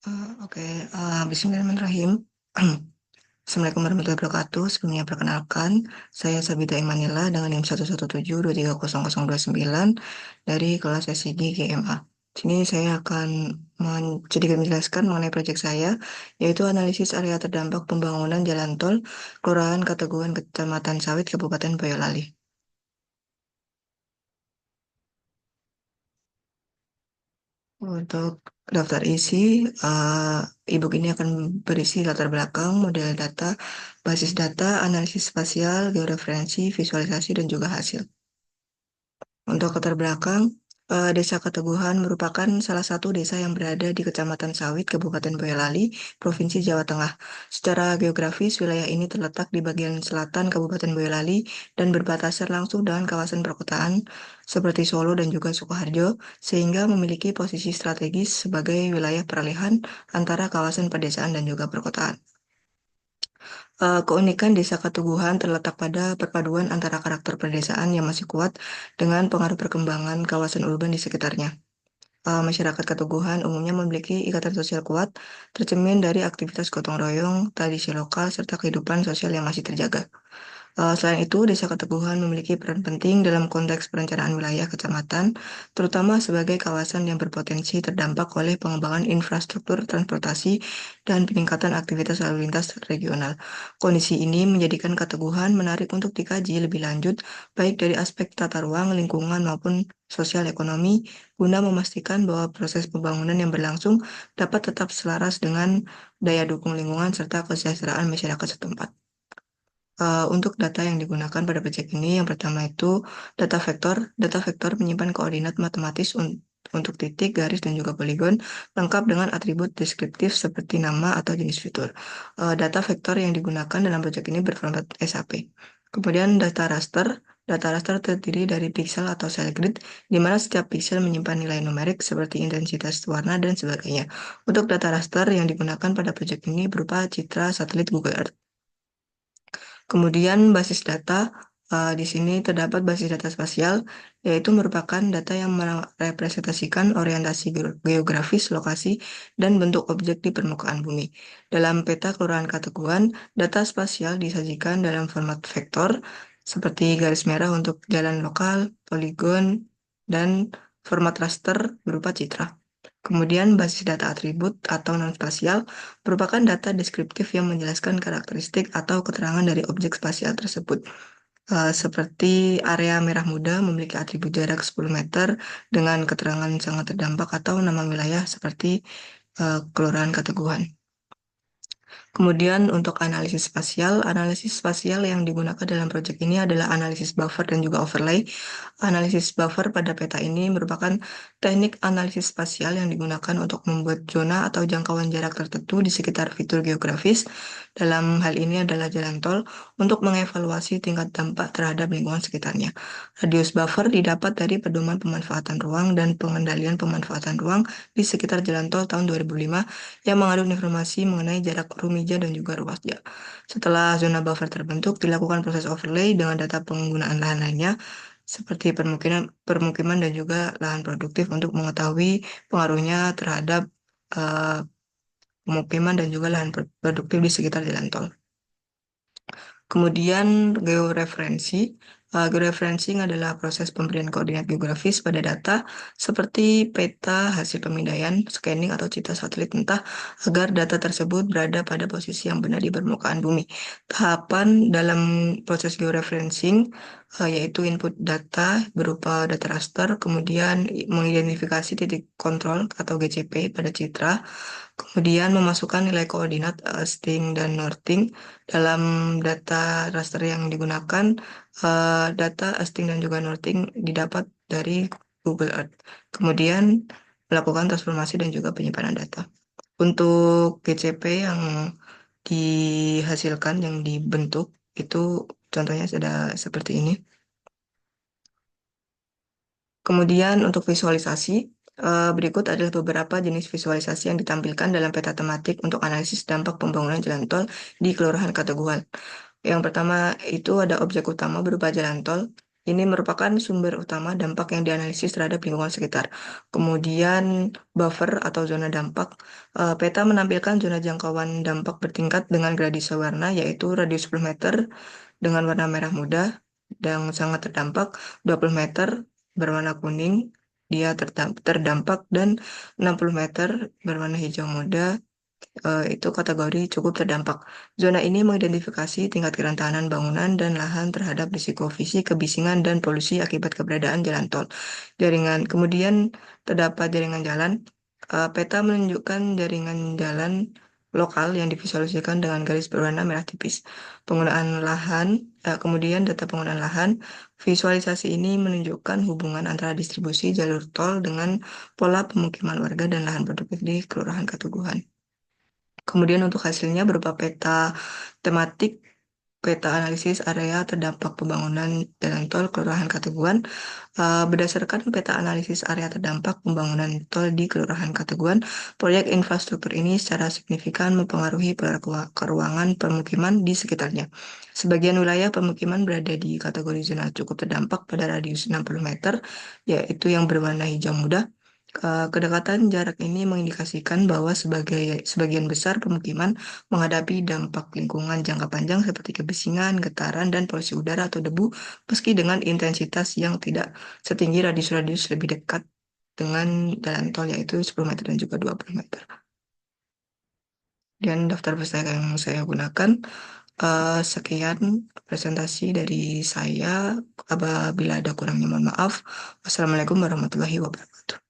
Oke, Bismillahirrahmanirrahim. Assalamualaikum warahmatullahi wabarakatuh. Sebelumnya perkenalkan, saya Sabita Imanila dengan NIM 117230029 dari kelas SIG GMA. Sini saya akan sedikit menjelaskan mengenai proyek saya, yaitu analisis area terdampak pembangunan jalan tol Kelurahan Kateguhan, Kecamatan Sawit, Kabupaten Boyolali. Untuk daftar isi, e-book ini akan berisi latar belakang, model data, basis data, analisis spasial, georeferensi, visualisasi, dan juga hasil. Untuk latar belakang, Desa Keteguhan merupakan salah satu desa yang berada di Kecamatan Sawit, Kabupaten Boyolali, Provinsi Jawa Tengah. Secara geografis, wilayah ini terletak di bagian selatan Kabupaten Boyolali dan berbatasan langsung dengan kawasan perkotaan seperti Solo dan juga Sukoharjo, sehingga memiliki posisi strategis sebagai wilayah peralihan antara kawasan pedesaan dan juga perkotaan. Keunikan Desa Keteguhan terletak pada perpaduan antara karakter pedesaan yang masih kuat dengan pengaruh perkembangan kawasan urban di sekitarnya. Masyarakat Keteguhan umumnya memiliki ikatan sosial kuat, tercermin dari aktivitas gotong royong, tradisi lokal, serta kehidupan sosial yang masih terjaga. Selain itu, Desa Keteguhan memiliki peran penting dalam konteks perencanaan wilayah kecamatan, terutama sebagai kawasan yang berpotensi terdampak oleh pengembangan infrastruktur transportasi dan peningkatan aktivitas lalu lintas regional. Kondisi ini menjadikan Keteguhan menarik untuk dikaji lebih lanjut, baik dari aspek tata ruang, lingkungan, maupun sosial ekonomi, guna memastikan bahwa proses pembangunan yang berlangsung dapat tetap selaras dengan daya dukung lingkungan serta kesejahteraan masyarakat setempat. Untuk data yang digunakan pada proyek ini, yang pertama itu data vektor. Data vektor menyimpan koordinat matematis untuk titik, garis, dan juga poligon, lengkap dengan atribut deskriptif seperti nama atau jenis fitur. Data vektor yang digunakan dalam proyek ini berformat SAP. Kemudian data raster. Data raster terdiri dari piksel atau cell grid, di mana setiap piksel menyimpan nilai numerik seperti intensitas warna dan sebagainya. Untuk data raster yang digunakan pada proyek ini berupa citra satelit Google Earth. Kemudian basis data, di sini terdapat basis data spasial, yaitu merupakan data yang merepresentasikan orientasi geografis, lokasi, dan bentuk objek di permukaan bumi. Dalam peta kelurahan Kateguhan, data spasial disajikan dalam format vektor, seperti garis merah untuk jalan lokal, poligon, dan format raster berupa citra. Kemudian basis data atribut atau non-spasial merupakan data deskriptif yang menjelaskan karakteristik atau keterangan dari objek spasial tersebut. Seperti area merah muda memiliki atribut jarak 10 meter dengan keterangan sangat terdampak atau nama wilayah seperti Kelurahan Kateguhan. Kemudian untuk analisis spasial yang digunakan dalam proyek ini adalah analisis buffer dan juga overlay. Analisis buffer pada peta ini merupakan teknik analisis spasial yang digunakan untuk membuat zona atau jangkauan jarak tertentu di sekitar fitur geografis. Dalam hal ini adalah jalan tol untuk mengevaluasi tingkat dampak terhadap lingkungan sekitarnya. Radius buffer didapat dari pedoman pemanfaatan ruang dan pengendalian pemanfaatan ruang di sekitar jalan tol tahun 2005 yang mengandung informasi mengenai jarak rumija dan juga ruas jalan. Setelah zona buffer terbentuk, dilakukan proses overlay dengan data penggunaan lahan lainnya, seperti permukiman dan juga lahan produktif untuk mengetahui pengaruhnya terhadap eh, pemukiman dan juga lahan produktif di sekitar jalan tol. Kemudian georeferensi. Georeferencing adalah proses pemberian koordinat geografis pada data seperti peta, hasil pemindaian, scanning, atau citra satelit mentah agar data tersebut berada pada posisi yang benar di permukaan bumi. Tahapan dalam proses georeferencing yaitu input data berupa data raster, kemudian mengidentifikasi titik kontrol atau GCP pada citra, kemudian memasukkan nilai koordinat sting dan northing dalam data raster yang digunakan. Data sting dan juga northing didapat dari Google Earth. Kemudian melakukan transformasi dan juga penyimpanan data. Untuk GCP yang dihasilkan, yang dibentuk, itu contohnya sudah seperti ini. Kemudian untuk visualisasi, berikut adalah beberapa jenis visualisasi yang ditampilkan dalam peta tematik untuk analisis dampak pembangunan jalan tol di Kelurahan Kateguhan. Yang pertama itu ada objek utama berupa jalan tol. Ini merupakan sumber utama dampak yang dianalisis terhadap lingkungan sekitar. Kemudian buffer atau zona dampak. Peta menampilkan zona jangkauan dampak bertingkat dengan gradasi warna, yaitu radius 10 meter dengan warna merah muda yang sangat terdampak, 20 meter berwarna kuning, dia terdampak, dan 60 meter berwarna hijau muda, itu kategori cukup terdampak. Zona ini mengidentifikasi tingkat kerentanan bangunan dan lahan terhadap risiko fisik, kebisingan, dan polusi akibat keberadaan jalan tol. Kemudian terdapat jaringan jalan. Peta menunjukkan jaringan jalan lokal yang divisualisasikan dengan garis berwarna merah tipis. Kemudian data penggunaan lahan. Visualisasi ini menunjukkan hubungan antara distribusi jalur tol dengan pola pemukiman warga dan lahan produktif di Kelurahan Katuguhan. Kemudian untuk hasilnya berupa peta tematik, peta analisis area terdampak pembangunan jalan tol Kelurahan Katuguan. Berdasarkan peta analisis area terdampak pembangunan tol di Kelurahan Katuguan, proyek infrastruktur ini secara signifikan mempengaruhi keruangan permukiman di sekitarnya. Sebagian wilayah permukiman berada di kategori zona cukup terdampak pada radius 60 meter, yaitu yang berwarna hijau muda. Kedekatan jarak ini mengindikasikan bahwa sebagian besar pemukiman menghadapi dampak lingkungan jangka panjang seperti kebisingan, getaran, dan polusi udara atau debu, meski dengan intensitas yang tidak setinggi radius-radius lebih dekat dengan jalan tol, yaitu 10 meter dan juga 20 meter. Dan daftar pustaka yang saya gunakan, sekian presentasi dari saya. Apabila ada kurangnya mohon maaf. Wassalamualaikum warahmatullahi wabarakatuh.